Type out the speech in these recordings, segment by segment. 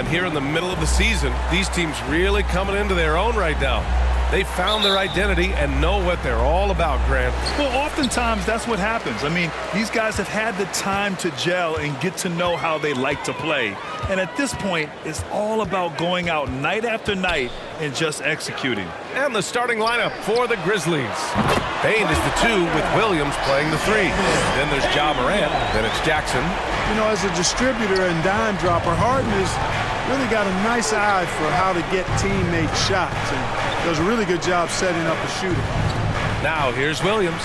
And here in the middle of the season, these teams really coming into their own right now. They found their identity and know what they're all about, Grant. Well, oftentimes that's what happens. I mean, these guys have had the time to gel and get to know how they like to play. And at this point, it's all about going out night after night and just executing. And the starting lineup for the Grizzlies. Bain is the 2 with Williams playing the 3. Then there's Ja Morant. Then it's Jackson. You know, as a distributor and dime dropper, Harden has really got a nice eye for how to get teammate shots. And does a really good job setting up a shooter. Now here's Williams.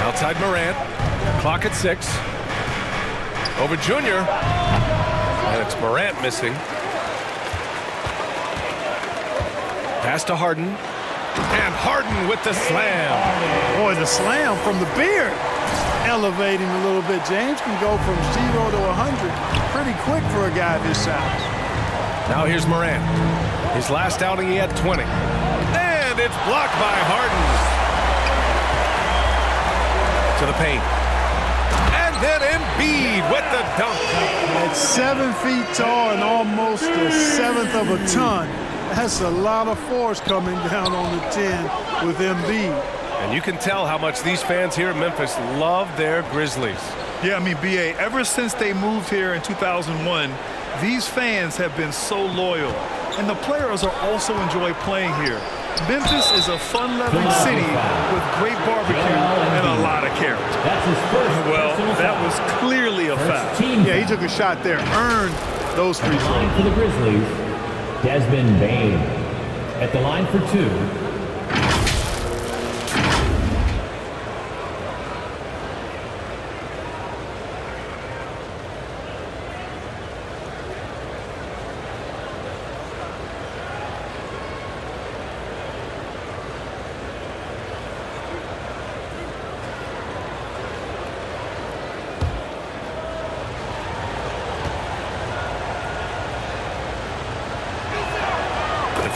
Outside Morant. Clock at 6. Over Junior. And it's Morant missing. Pass to Harden. And Harden with the slam. Boy, the slam from the beard. Elevating a little bit. James can go from 0 to 100 pretty quick for a guy this size. Now here's Morant. His last outing, he had 20. And it's blocked by Harden. To the paint. And then Embiid with the dunk. At 7 feet tall and almost a seventh of a ton, that's a lot of force coming down on the 10 with Embiid. And you can tell how much these fans here in Memphis love their Grizzlies. Yeah, I mean, B.A., ever since they moved here in 2001, these fans have been so loyal. And the players are also enjoy playing here. Memphis is a fun-loving city with great barbecue and a lot of character. Well, that was clearly a foul. Yeah, he took a shot there, earned those free throws. For the Grizzlies, Desmond Bain at the line for 2.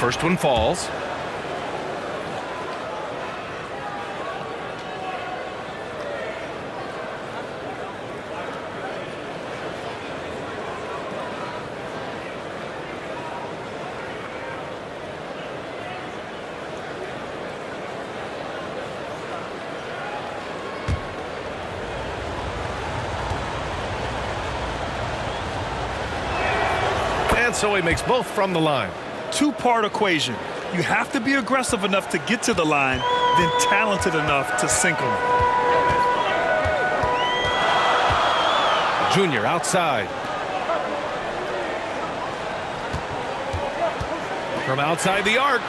First one falls. And so he makes both from the line. Two-part equation. You have to be aggressive enough to get to the line, then talented enough to sink them. Junior outside. From outside the arc.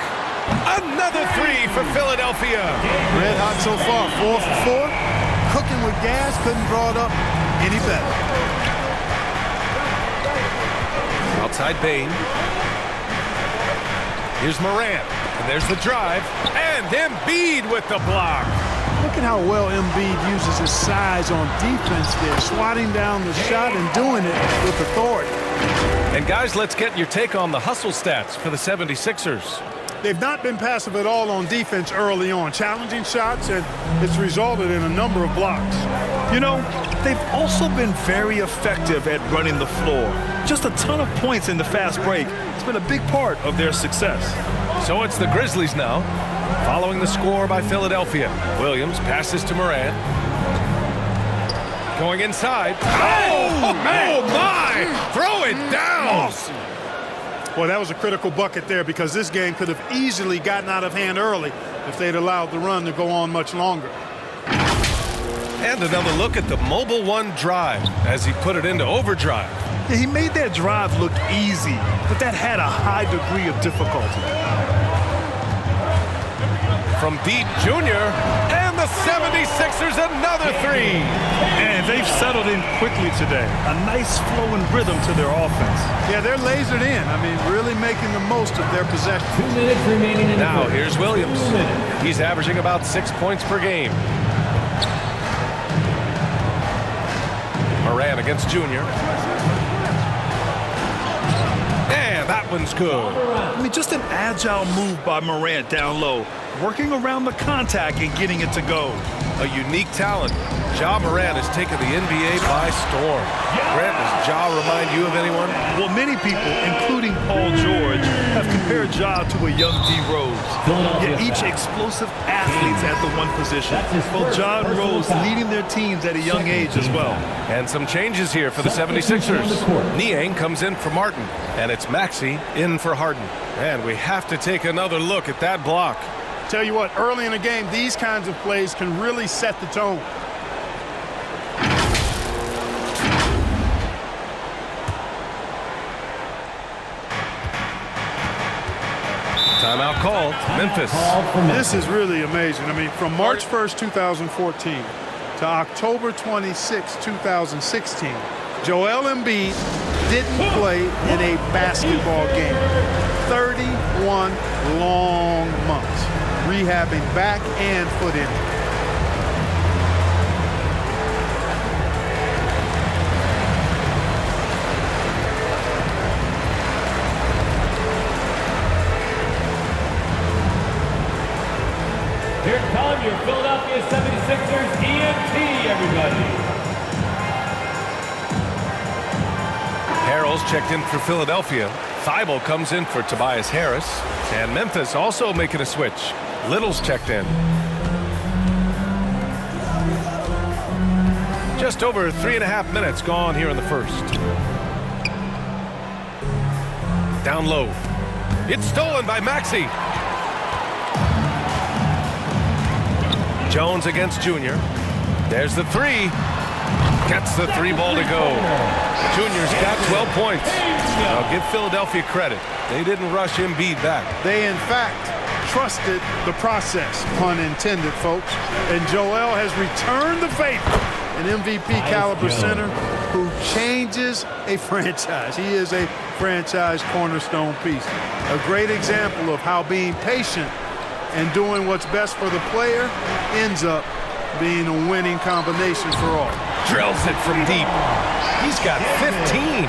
Another 3 for Philadelphia. Red hot so far, 4 for 4. Cooking with gas, couldn't draw it up any better. Outside Bain. Here's Morant, and there's the drive, and Embiid with the block. Look at how well Embiid uses his size on defense there, swatting down the shot and doing it with authority. And guys, let's get your take on the hustle stats for the 76ers. They've not been passive at all on defense early on, challenging shots, and it's resulted in a number of blocks. You know, they've also been very effective at running the floor. Just a ton of points in the fast break. It's been a big part of their success. So it's the Grizzlies now, following the score by Philadelphia. Williams passes to Morant. Going inside. Oh my! Throw it down! Awesome. Well, that was a critical bucket there because this game could have easily gotten out of hand early if they'd allowed the run to go on much longer. And another look at the Mobile One drive as he put it into overdrive. Yeah, he made that drive look easy, but that had a high degree of difficulty. From deep, Junior, and the 76ers another 3. And they've settled in quickly today. A nice flowing rhythm to their offense. Yeah, they're lasered in. I mean, really making the most of their possession. 2 minutes remaining in the Now quarter. here's Williams. He's averaging about 6 points per game. Morant against Junior. And that one's good. I mean, just an agile move by Morant down low. working around the contact and getting it to go. A unique talent. Ja Morant has taken the NBA by storm. Grant, does Ja remind you of anyone? Well, many people, including Paul George, have compared Ja to a young D. Rose. Yet each explosive athletes at the one position. Both Ja and Rose leading their teams at a young age as well. And some changes here for the 76ers. Niang comes in for Martin, and it's Maxey in for Harden. And we have to take another look at that block. Tell you what, early in the game, these kinds of plays can really set the tone. Timeout called. Memphis. This is really amazing. I mean, from March 1st, 2014 to October 26, 2016, Joel Embiid didn't play in a basketball game. 31 long months, rehabbing back and foot injury. Here come your Philadelphia 76ers EMT, everybody. Harrell's checked in for Philadelphia. Thibault comes in for Tobias Harris. And Memphis also making a switch. Little's checked in. Just over 3.5 minutes gone here in the first. Down low. It's stolen by Maxey. Jones against Junior. There's the three. Gets the three ball to go. Junior's got 12 points. I'll give Philadelphia credit. They didn't rush Embiid back. They, in fact, trusted the process, pun intended, folks. And Joel has returned the favor. An MVP caliber center who changes a franchise. He is a franchise cornerstone piece. A great example of how being patient and doing what's best for the player ends up being a winning combination for all. Drills it from deep. He's got 15.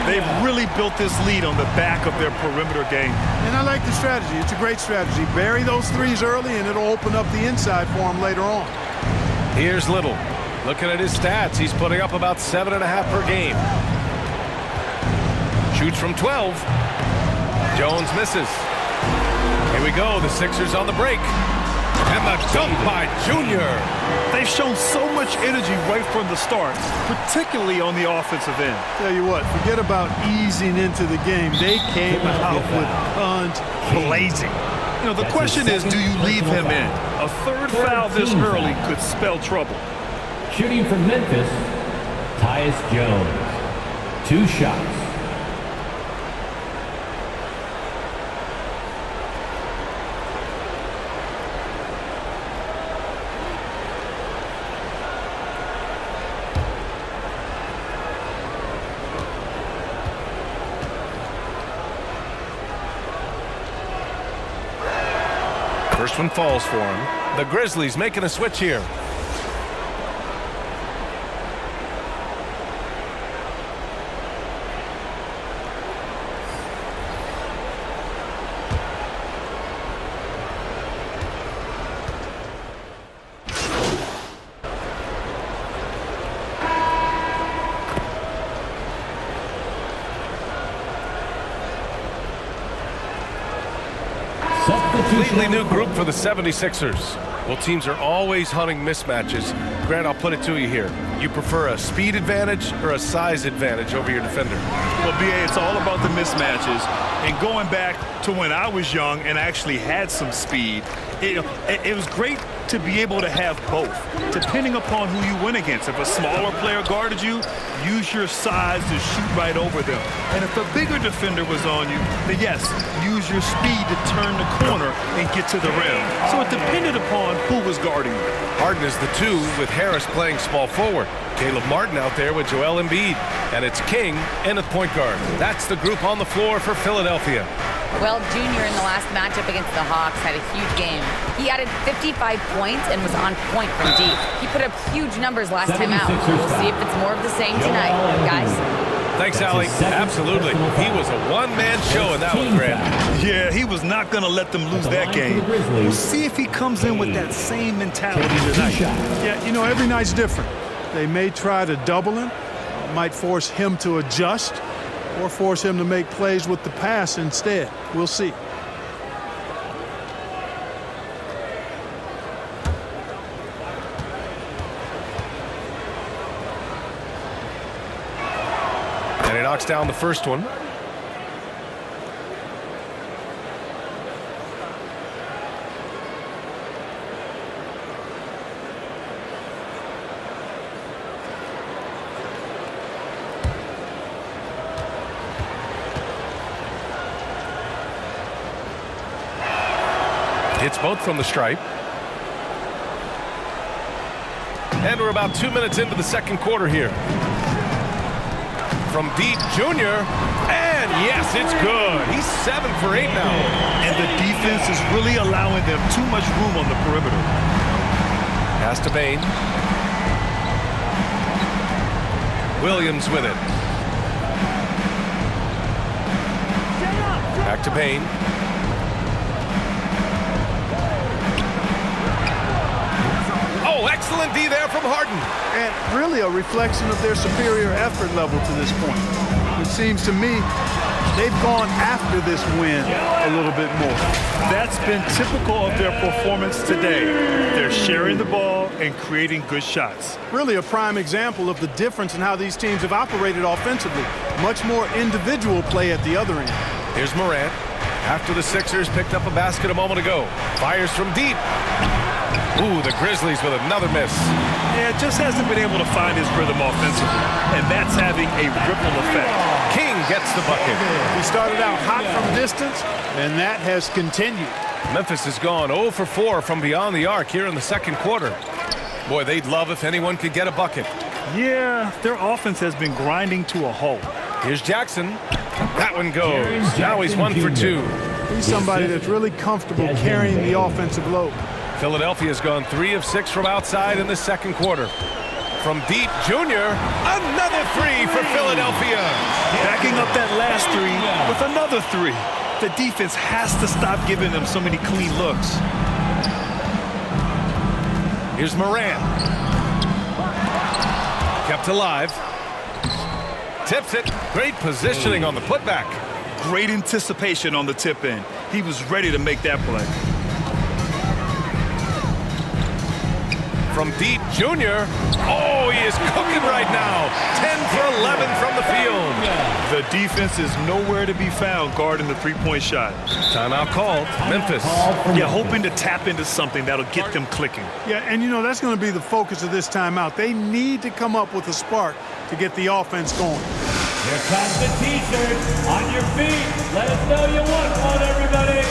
They've really built this lead on the back of their perimeter game. And I like the strategy. It's a great strategy. Bury those threes early, and it'll open up the inside for him later on. Here's Little. Looking at his stats, he's putting up about 7.5 per game. Shoots from 12. Jones misses. Here we go. The Sixers on the break. And the dunk by Junior. They've shown so much energy right from the start, particularly on the offensive end. Tell you what, forget about easing into the game. They came out with guns blazing. You know, the question is, do you leave him in? A third foul this early could spell trouble. Shooting from Memphis, Tyus Jones. 2 shots. First one falls for him. The Grizzlies making a switch here. Completely new group for the 76ers. Well, teams are always hunting mismatches. Grant, I'll put it to you here. You prefer a speed advantage or a size advantage over your defender? Well, B.A., it's all about the mismatches. And going back to when I was young and actually had some speed, it was great to be able to have both, depending upon who you went against. If a smaller player guarded you, use your size to shoot right over them. And if a bigger defender was on you, then yes, use your speed to turn the corner and get to the rim. So it depended upon who was guarding you. Harden is the 2 with Harris playing small forward. Caleb Martin out there with Joel Embiid. And it's King in at point guard. That's the group on the floor for Philadelphia. Well, Junior in the last matchup against the Hawks had a huge game. He added 55 points and was on point from deep. He put up huge numbers last time out. We'll see if it's more of the same tonight, guys. Thanks, Allie. Absolutely. He was a one-man show in that one, Grant. Yeah, he was not going to let them lose that game. We'll see if he comes in with that same mentality tonight. Yeah, you know, every night's different. They may try to double him, might force him to adjust, or force him to make plays with the pass instead. We'll see. And he knocks down the first one. Hits both from the stripe. And we're about 2 minutes into the second quarter here. From deep, Junior. And yes, it's good. He's 7 for 8 now. And the defense is really allowing them too much room on the perimeter. Pass to Bain. Williams with it. Back to Bain. Oh, excellent D there from Harden. And really a reflection of their superior effort level to this point. It seems to me they've gone after this win a little bit more. That's been typical of their performance today. They're sharing the ball and creating good shots. Really a prime example of the difference in how these teams have operated offensively. Much more individual play at the other end. Here's Morant. After the Sixers picked up a basket a moment ago. Fires from deep. Ooh, the Grizzlies with another miss. Yeah, just hasn't been able to find his rhythm offensively, and that's having a ripple effect. King gets the bucket. He started out hot from distance, and that has continued. Memphis has gone 0 for 4 from beyond the arc here in the second quarter. Boy, they'd love if anyone could get a bucket. Yeah, their offense has been grinding to a halt. Here's Jackson. That one goes. Now he's 1 for 2. He's somebody that's really comfortable carrying the offensive load. Philadelphia's gone 3 of 6 from outside in the second quarter. From deep, Junior, another 3 for Philadelphia. Backing up that last 3 with another 3. The defense has to stop giving them so many clean looks. Here's Morant. Kept alive. Tips it. Great positioning on the putback. Great anticipation on the tip in. He was ready to make that play. From deep, Junior. Oh, he is cooking right now. 10 for 11 from the field. The defense is nowhere to be found guarding the three-point shot. Timeout called. Memphis. Yeah, hoping to tap into something that'll get them clicking. Yeah, and you know, that's going to be the focus of this timeout. They need to come up with a spark to get the offense going. Here comes the T-shirt. On your feet. Let us know you want one, everybody.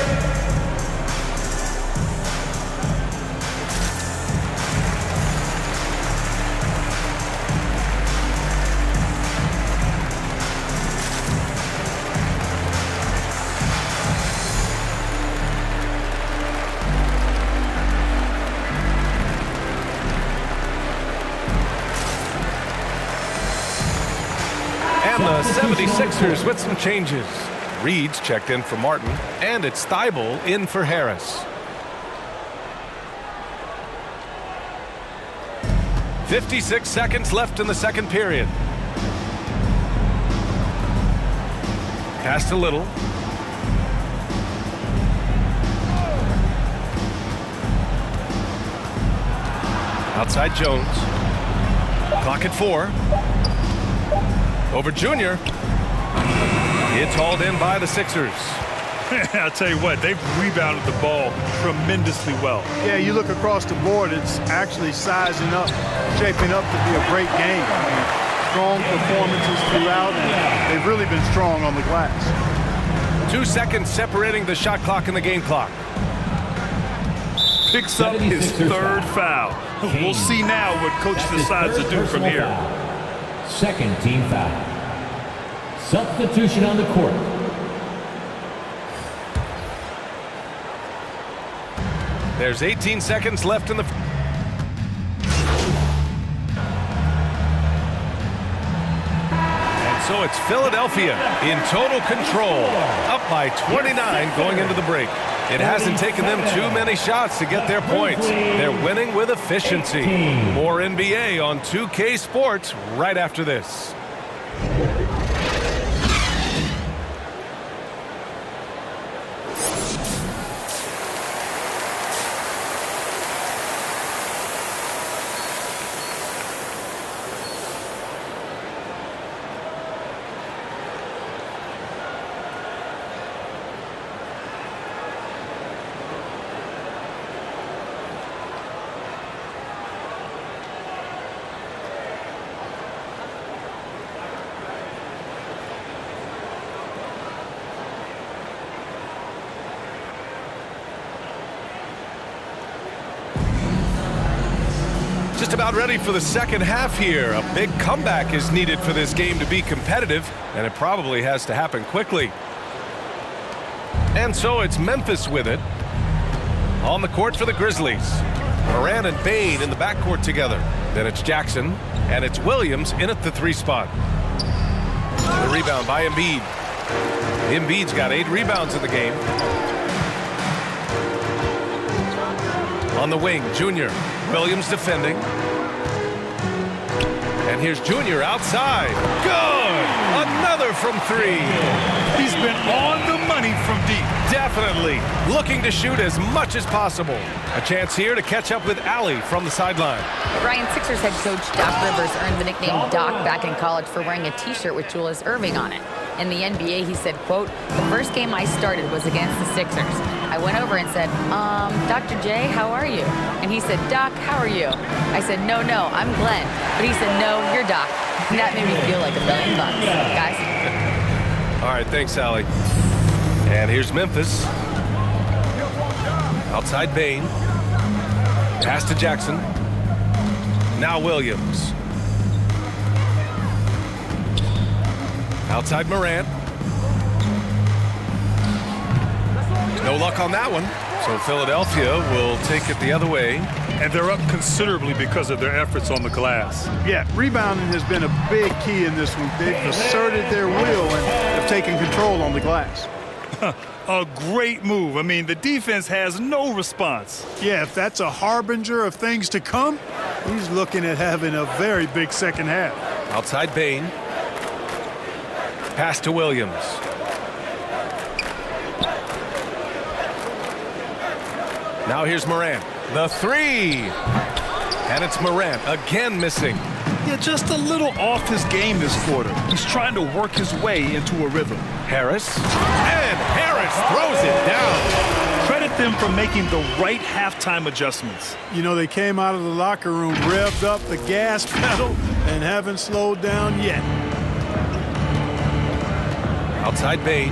And the 76ers with some changes. Reed's checked in for Martin, and it's Thibault in for Harris. 56 seconds left in the second period. Pass to Little. Outside Jones. Clock at 4. Over Junior. It's hauled in by the Sixers. I'll tell you what, they've rebounded the ball tremendously well. Yeah, you look across the board, it's actually sizing up, shaping up to be a great game. Strong performances throughout, and they've really been strong on the glass. 2 seconds separating the shot clock and the game clock. Picks up his third foul. We'll see now what coach decides to do from here. Second team foul. Substitution on the court. There's 18 seconds left in the... And So it's Philadelphia in total control, up by 29 going into the break. It hasn't taken them too many shots to get their points. They're winning with efficiency. More NBA on 2K Sports right after this. Just about ready for the second half here. A big comeback is needed for this game to be competitive, and it probably has to happen quickly. And so it's Memphis with it. On the court for the Grizzlies. Moran and Bain in the backcourt together. Then it's Jackson, and it's Williams in at the 3 spot. The rebound by Embiid. Embiid's got 8 rebounds in the game. On the wing, Junior. Williams defending. And here's Junior outside. Good! Another from 3. He's been on the money from deep. Definitely looking to shoot as much as possible. A chance here to catch up with Allie from the sideline. Ryan, Sixers head coach Doc Rivers earned the nickname Doc back in college for wearing a T-shirt with Julius Erving on it. In the NBA, he said, quote, "The first game I started was against the Sixers. I went over and said, Dr. J, how are you?" And he said, "Doc, how are you?" I said, no, I'm Glenn." But he said, "No, you're Doc." And that made me feel like $1 million, guys. All right, thanks, Allie. And here's Memphis. Outside Bain. Pass to Jackson. Now Williams. Outside Morant. No luck on that one. So Philadelphia will take it the other way. And they're up considerably because of their efforts on the glass. Yeah, rebounding has been a big key in this one. They've asserted their will and have taken control on the glass. A great move. I mean, the defense has no response. Yeah, if that's a harbinger of things to come, he's looking at having a very big second half. Outside Bain. Pass to Williams. Now here's Morant. The 3. And it's Morant again missing. Yeah, just a little off his game this quarter. He's trying to work his way into a rhythm. Harris. And Harris throws it down. Credit them for making the right halftime adjustments. You know, they came out of the locker room, revved up the gas pedal, and haven't slowed down yet. Outside Bain.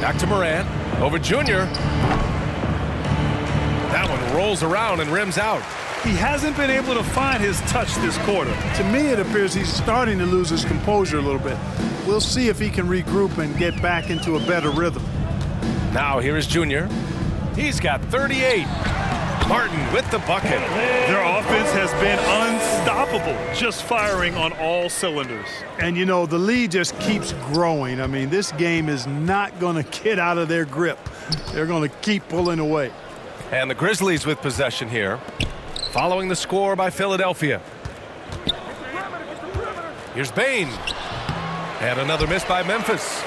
Back to Morant. Over Junior. That one rolls around and rims out. He hasn't been able to find his touch this quarter. To me, it appears he's starting to lose his composure a little bit. We'll see if he can regroup and get back into a better rhythm. Now here is Junior. He's got 38. Martin with the bucket. Their offense has been unstoppable, just firing on all cylinders. And, you know, the lead just keeps growing. I mean, this game is not going to get out of their grip. They're going to keep pulling away. And the Grizzlies with possession here, following the score by Philadelphia. Here's Bain. And another miss by Memphis.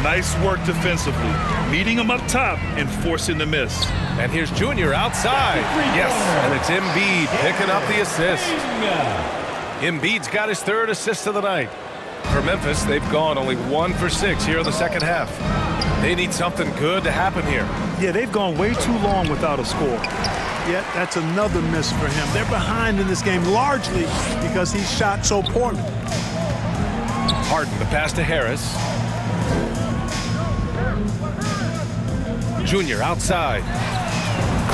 Nice work defensively, meeting him up top and forcing the miss. And here's Junior outside. Yes, and it's Embiid picking up the assist. Embiid's got his 3rd assist of the night. For Memphis, they've gone only 1 for 6 here in the second half. They need something good to happen here. Yeah, they've gone way too long without a score. Yet that's another miss for him. They're behind in this game largely because he shot so poorly. Harden, the pass to Harris. Junior outside.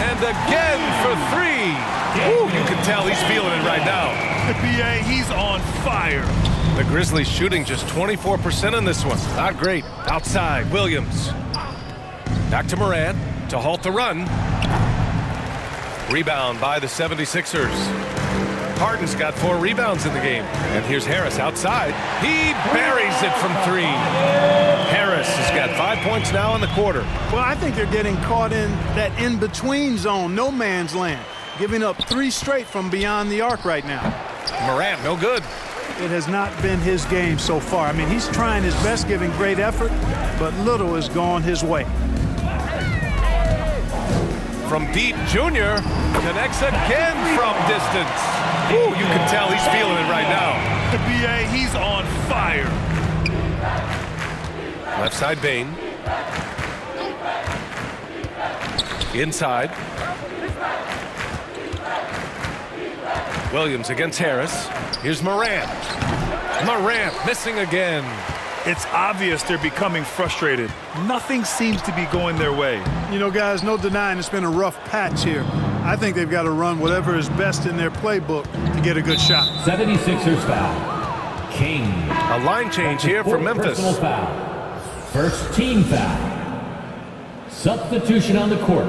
And again for 3. Ooh, you can tell he's feeling it right now. BA, he's on fire. The Grizzlies shooting just 24% in this one. Not great. Outside, Williams. Back to Morant to halt the run. Rebound by the 76ers. Harden's got 4 rebounds in the game. And here's Harris outside. He buries it from 3. Harris has got 5 points now in the quarter. Well, I think they're getting caught in that in-between zone, no man's land, giving up 3 straight from beyond the arc right now. Morant, no good. It has not been his game so far. I mean, he's trying his best, giving great effort, but little has gone his way. From deep, Junior connects again from distance. Ooh, you can tell he's feeling it right now. The BA, he's on fire. Left side, Bain. Inside. Williams against Harris. Here's Morant. Morant missing again. It's obvious they're becoming frustrated. Nothing seems to be going their way. You know, guys, no denying it's been a rough patch here. I think they've got to run whatever is best in their playbook to get a good shot. 76ers foul. King. A line change here for Memphis. Personal foul. First team foul. Substitution on the court.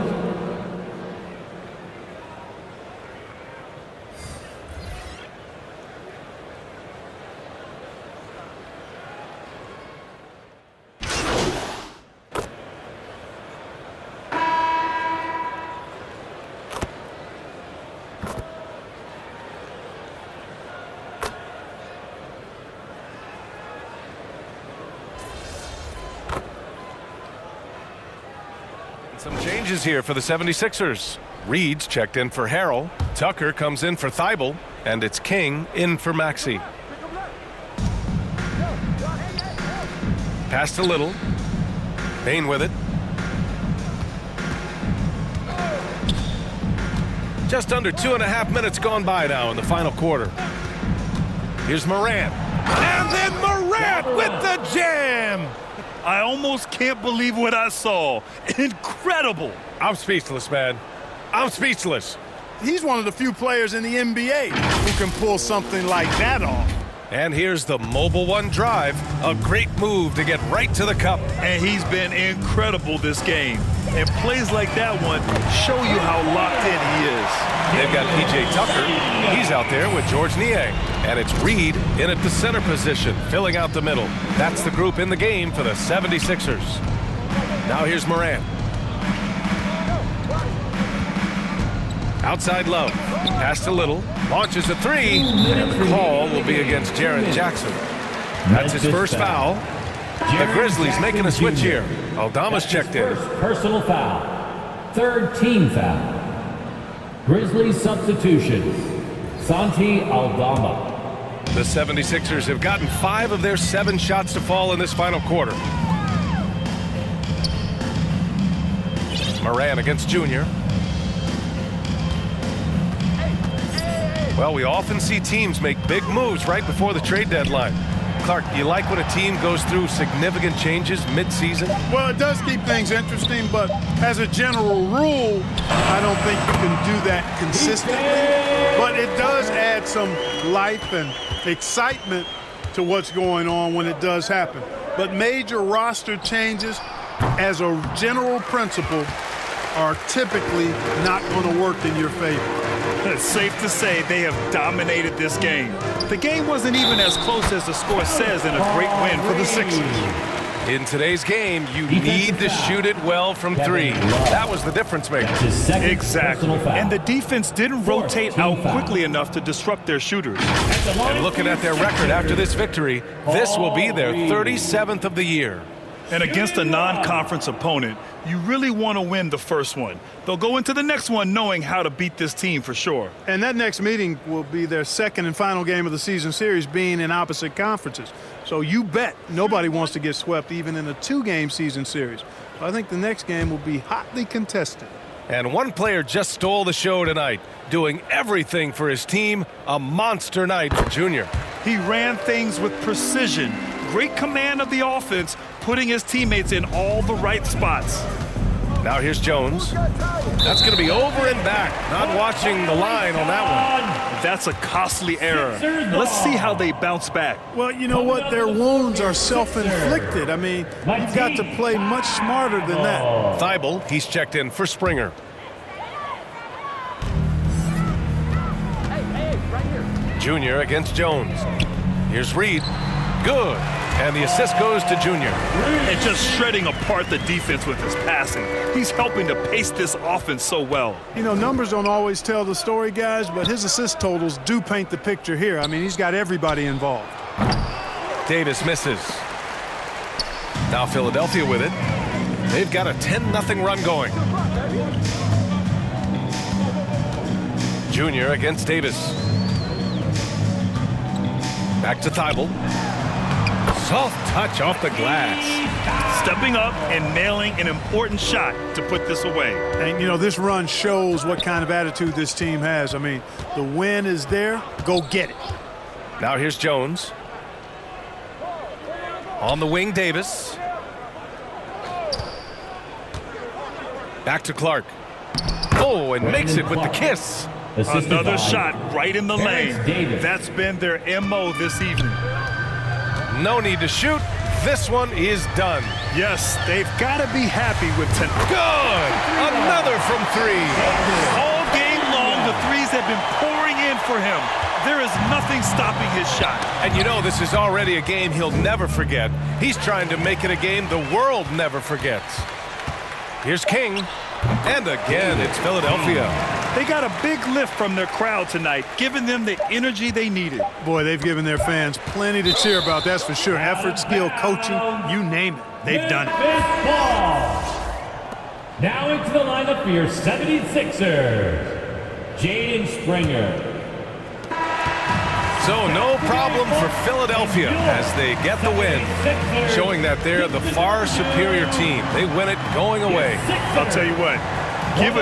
Some changes here for the 76ers. Reed's checked in for Harrell. Tucker comes in for Thibault. And it's King in for Maxey. Pass to Little. Bain with it. Just under 2.5 minutes gone by now in the final quarter. Here's Morant. And then Morant with the jam! I almost can't believe what I saw. Incredible. I'm speechless, man. I'm speechless. He's one of the few players in the NBA who can pull something like that off. And here's the mobile one drive. A great move to get right to the cup. And he's been incredible this game. And plays like that one show you how locked in he is. They've got P.J. Tucker. He's out there with George Niang. And it's Reed in at the center position, filling out the middle. That's the group in the game for the 76ers. Now here's Morant. Outside Love. Pass to Little. Launches a 3. And the call will be against Jaren Jackson. That's his first foul. The Grizzlies making a switch here. Aldama's checked in. Personal foul. Third team foul. Grizzlies substitution. Santi Aldama. The 76ers have gotten 5 of their 7 shots to fall in this final quarter. Morant against Junior. Well, we often see teams make big moves right before the trade deadline. Clark, you like when a team goes through significant changes mid-season? Well, it does keep things interesting, but as a general rule, I don't think you can do that consistently. But it does add some life and excitement to what's going on when it does happen. But major roster changes, as a general principle, are typically not going to work in your favor. It's safe to say they have dominated this game. The game wasn't even as close as the score says in a great win for the Sixers. In today's game, you need to shoot it well from 3. That was the difference maker. Exactly. And the defense didn't rotate out quickly enough to disrupt their shooters. And looking at their record after this victory, this will be their 37th of the year. And against a non-conference opponent, you really want to win the first one. They'll go into the next one knowing how to beat this team for sure. And that next meeting will be their second and final game of the season series, being in opposite conferences. So you bet nobody wants to get swept even in a 2-game season series. So I think the next game will be hotly contested. And one player just stole the show tonight, doing everything for his team. A monster night for Junior. He ran things with precision, great command of the offense, putting his teammates in all the right spots. Now here's Jones. That's going to be over and back. Not watching the line on that one. That's a costly error. Let's see how they bounce back. Well, you know what? Their wounds are self-inflicted. I mean, you've got to play much smarter than that. Thibault, he's checked in for Springer. Junior against Jones. Here's Reed. Good. And the assist goes to Junior. And just shredding apart the defense with his passing. He's helping to pace this offense so well. You know, numbers don't always tell the story, guys, but his assist totals do paint the picture here. I mean, he's got everybody involved. Davis misses. Now Philadelphia with it. They've got a 10-0 run going. Junior against Davis. Back to Thibault. Soft touch off the glass. Stepping up and nailing an important shot to put this away. And, you know, this run shows what kind of attitude this team has. I mean, the win is there. Go get it. Now here's Jones. On the wing, Davis. Back to Clark. Oh, and makes it with the kiss. Another shot right in the lane. That's been their MO this evening. No need to shoot. This one is done. Yes, they've got to be happy with tonight. Good. Another from three. All game long, the threes have been pouring in for him. There is nothing stopping his shot. And you know this is already a game he'll never forget. He's trying to make it a game the world never forgets. Here's King. And again, it's Philadelphia. They got a big lift from their crowd tonight, giving them the energy they needed. Boy, they've given their fans plenty to cheer about, that's for sure. Effort, skill, coaching, you name it. They've done it. Now into the lineup for your 76ers, Jaden Springer. So no problem for Philadelphia as they get the win, showing that they're the far superior team. They win it going away. I'll tell you what, give it